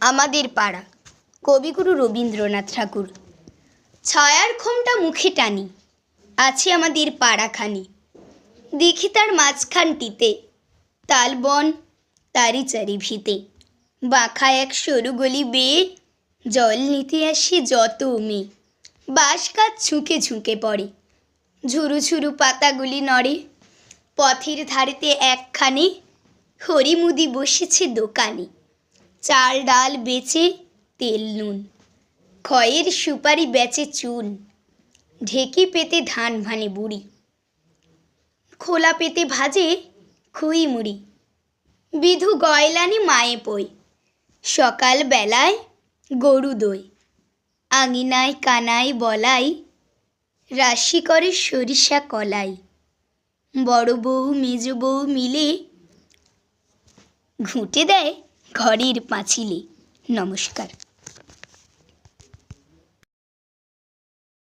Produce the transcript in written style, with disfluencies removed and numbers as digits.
আমাদের পাড়া, কবিগুরু রবীন্দ্রনাথ ঠাকুর। ছায়ার ঘোমটা মুখে টানি, আছে আমাদের পাড়াখানি। দেখি তার মাঝখানটিতে তালবন, তারি চারি ভিতে বাঁকা এক সরু গলি বেয়ে জল নিতে আসে যত মেয়ে। বাঁশ গাছ ঝুঁকে ঝুঁকে পড়ে, ঝুরু ঝুরু পাতাগুলি নড়ে। পথের ধারেতে একখানে হরিমুদি বসেছে দোকানে। চাল ডাল বেচে তেল নুন, খয়ের সুপারি বেচে চুন। ঢেকি পেতে ধান ভানে বুড়ি, খোলা পেতে ভাজে খুই মুড়ি। বিধু গয়লানি মায়ে পই, সকাল বেলায় গরু দই। আঙিনায় কানায় বলাই, রাশি করে সরিষা কলাই। বড় বউ মেজ বউ মিলে ঘুঁটে দেয় ঘরের পাঁচিলে। নমস্কার।